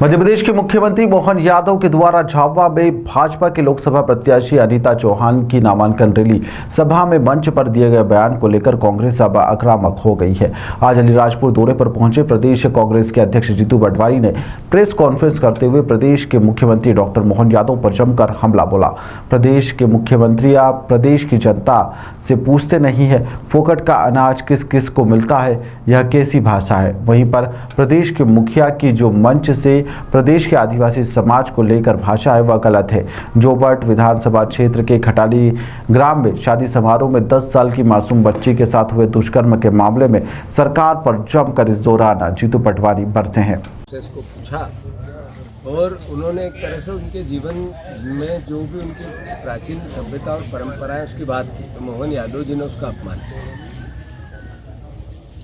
मध्य प्रदेश के मुख्यमंत्री मोहन यादव के द्वारा झाबुआ में भाजपा के लोकसभा प्रत्याशी अनीता चौहान की नामांकन रैली सभा में मंच पर दिए गए बयान को लेकर कांग्रेस अब आक्रामक हो गई है। आज अलीराजपुर दौरे पर पहुंचे प्रदेश कांग्रेस के अध्यक्ष जीतू पटवारी ने प्रेस कॉन्फ्रेंस करते हुए प्रदेश के मुख्यमंत्री डॉक्टर मोहन यादव पर जमकर हमला बोला। प्रदेश के मुख्यमंत्री या प्रदेश की जनता से पूछते नहीं है फोकट का अनाज किस किस को मिलता है, यह कैसी भाषा है। वहीं पर प्रदेश के मुखिया की जो मंच से प्रदेश के आदिवासी समाज को लेकर भाषा है वह गलत है। जोबट विधानसभा क्षेत्र के खटाली ग्राम में शादी समारोह में 10 साल की मासूम बच्ची के साथ हुए दुष्कर्म के मामले में सरकार पर जमकर इस दौरान जीतू पटवारी बरसे हैं। को पूछा और उन्होंने एक तरह से उनके जीवन में जो भी उनकी प्राचीन सभ्यता और परंपरा है उसकी बात की, तो मोहन यादव जी ने उसका अपमान किया।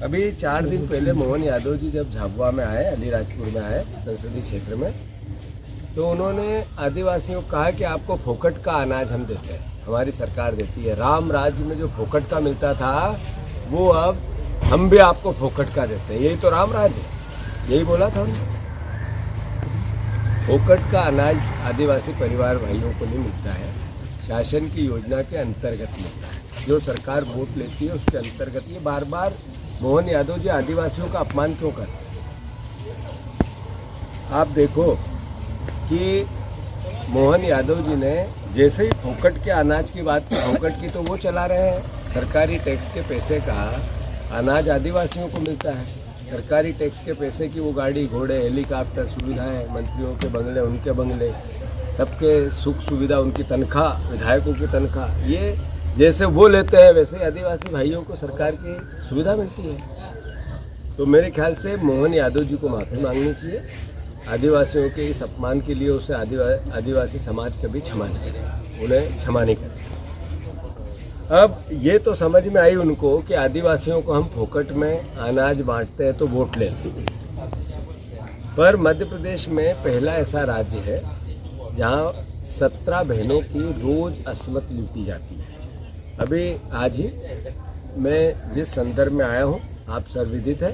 अभी 4 दिन पहले मोहन यादव जी जब झाबुआ में आए, अलीराजपुर में आए संसदीय क्षेत्र में, तो उन्होंने आदिवासियों को कहा कि आपको फोकट का अनाज हम देते हैं, हमारी सरकार देती है। राम राज्य में जो फोकट का मिलता था वो अब हम भी आपको फोकट का देते हैं, यही तो राम राज्य है, यही बोला था उन्होंने। फोकट का अनाज आदिवासी परिवार भाइयों को नहीं मिलता है, शासन की योजना के अंतर्गत मिलता है। जो सरकार वोट लेती है उसके अंतर्गत। ये बार बार मोहन यादव जी आदिवासियों का अपमान क्यों करते हैं? आप देखो कि मोहन यादव जी ने जैसे ही फोकट के अनाज की बात की, फोकट की तो वो चला रहे हैं। सरकारी टैक्स के पैसे का अनाज आदिवासियों को मिलता है, सरकारी टैक्स के पैसे की वो गाड़ी घोड़े हेलीकॉप्टर सुविधाएं, मंत्रियों के बंगले उनके बंगले, सबके सुख सुविधा, उनकी तनख्वाह, विधायकों की तनख्वाह, ये जैसे वो लेते हैं वैसे आदिवासी भाइयों को सरकार की सुविधा मिलती है। तो मेरे ख्याल से मोहन यादव जी को माफ़ी मांगनी चाहिए। आदिवासियों के इस अपमान के लिए उसे आदिवासी समाज कभी क्षमा नहीं करेगा, उन्हें क्षमा नहीं करेगा। अब ये तो समझ में आई उनको कि आदिवासियों को हम फोकट में अनाज बांटते हैं तो वोट ले लें। पर मध्य प्रदेश में पहला ऐसा राज्य है जहाँ 17 बहनों की रोज अस्मत लूटी जाती है। अभी आज ही मैं जिस संदर्भ में आया हूँ, आप सर्वविदित है,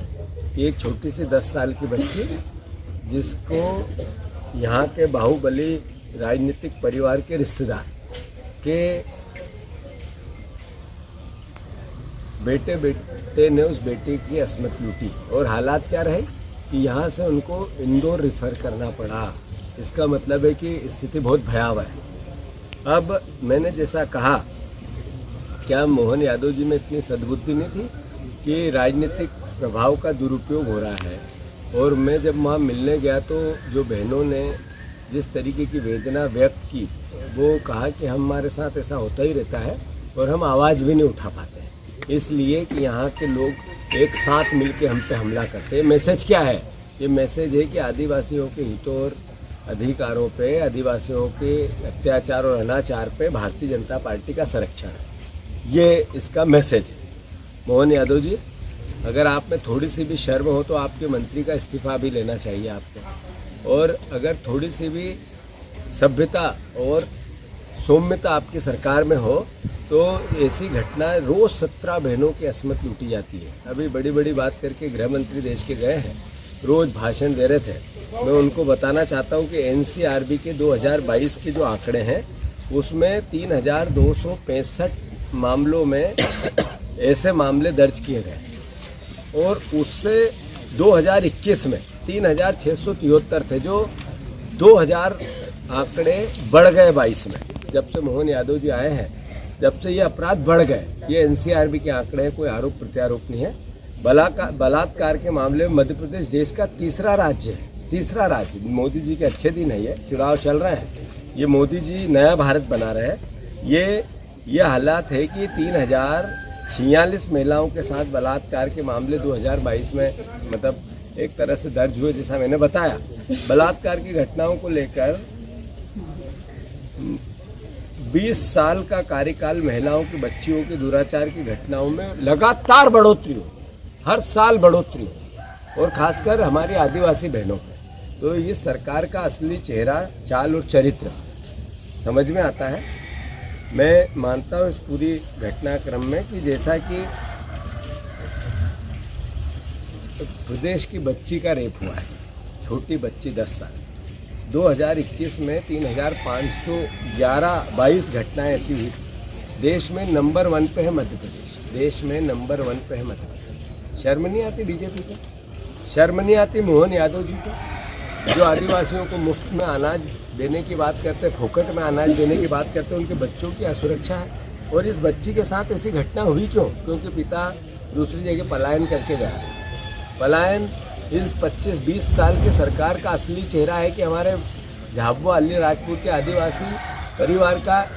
एक छोटी सी 10 साल की बच्ची जिसको यहाँ के बाहुबली राजनीतिक परिवार के रिश्तेदार के बेटे ने उस बेटी की अस्मत लूटी और हालात क्या रहे कि यहाँ से उनको इंदौर रिफ़र करना पड़ा। इसका मतलब है कि स्थिति बहुत भयावह है। अब मैंने जैसा कहा, क्या मोहन यादव जी में इतनी सद्बुद्धि नहीं थी कि राजनीतिक प्रभाव का दुरुपयोग हो रहा है? और मैं जब वहाँ मिलने गया तो जो बहनों ने जिस तरीके की वेदना व्यक्त की, वो कहा कि हमारे साथ ऐसा होता ही रहता है और हम आवाज़ भी नहीं उठा पाते हैं, इसलिए कि यहाँ के लोग एक साथ मिलकर हम पे हमला करते हैं। मैसेज क्या है? ये मैसेज है कि आदिवासियों के हितों और अधिकारों पे, आदिवासियों के अत्याचार और अनाचार पे भारतीय जनता पार्टी का संरक्षण है, ये इसका मैसेज है। मोहन यादव जी, अगर आप में थोड़ी सी भी शर्म हो तो आपके मंत्री का इस्तीफा भी लेना चाहिए आपको, और अगर थोड़ी सी भी सभ्यता और सौम्यता आपकी सरकार में हो तो ऐसी घटना रोज 17 बहनों की अस्मत लूटी जाती है। अभी बड़ी बड़ी बात करके गृह मंत्री देश के गए हैं, रोज भाषण दे रहे थे। मैं उनको बताना चाहता हूं कि एनसीआरबी के 2022 के जो आंकड़े हैं उसमें 3265 मामलों में ऐसे मामले दर्ज किए गए और उससे 2021 में 3673 थे, जो 2000 आंकड़े बढ़ गए 22 में। जब से मोहन यादव जी आए हैं, जब से ये अपराध बढ़ गए। ये एनसीआरबी के आंकड़े हैं, कोई आरोप प्रत्यारोप नहीं है। बलात्कार के मामले में मध्य प्रदेश देश का तीसरा राज्य है, तीसरा राज्य। मोदी जी के अच्छे दिन है, ये चुनाव चल रहे हैं, ये मोदी जी नया भारत बना रहे हैं। ये हालात है कि 3046 महिलाओं के साथ बलात्कार के मामले 2022 में मतलब एक तरह से दर्ज हुए। जैसा मैंने बताया, बलात्कार की घटनाओं को लेकर 20 साल का कार्यकाल महिलाओं की, बच्चियों की दुराचार की घटनाओं में लगातार बढ़ोतरी हो, हर साल बढ़ोतरी हो, और खासकर हमारी आदिवासी बहनों पर। तो ये सरकार का असली चेहरा, चाल और चरित्र समझ में आता है। मैं मानता हूँ इस पूरी घटनाक्रम में कि जैसा कि प्रदेश की बच्ची का रेप हुआ है, छोटी बच्ची 10 साल। 2021 में 3,522 घटनाएं ऐसी हुई। देश में नंबर 1 पे है मध्य प्रदेश, देश में नंबर 1 पे है मध्य प्रदेश। शर्म नहीं आती बीजेपी को? शर्म नहीं आती मोहन यादव जी को, जो आदिवासियों को मुफ्त में अनाज देने की बात करते, फोकट में अनाज देने की बात करते, उनके बच्चों की असुरक्षा है। और इस बच्ची के साथ ऐसी घटना हुई क्यों? क्योंकि पिता दूसरी जगह पलायन करके गया। पलायन इस 25-20 साल की सरकार का असली चेहरा है कि हमारे झाबुआ अली राजपूत के आदिवासी परिवार का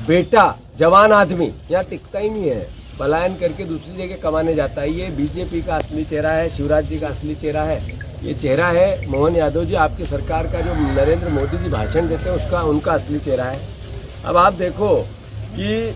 बेटा जवान आदमी यहाँ टिकता ही नहीं है, पलायन करके दूसरी जगह कमाने जाता है। ये बीजेपी का असली चेहरा है, शिवराज जी का असली चेहरा है। ये चेहरा है मोहन यादव जी, आपकी सरकार का जो नरेंद्र मोदी जी भाषण देते हैं उसका, उनका असली चेहरा है। अब आप देखो कि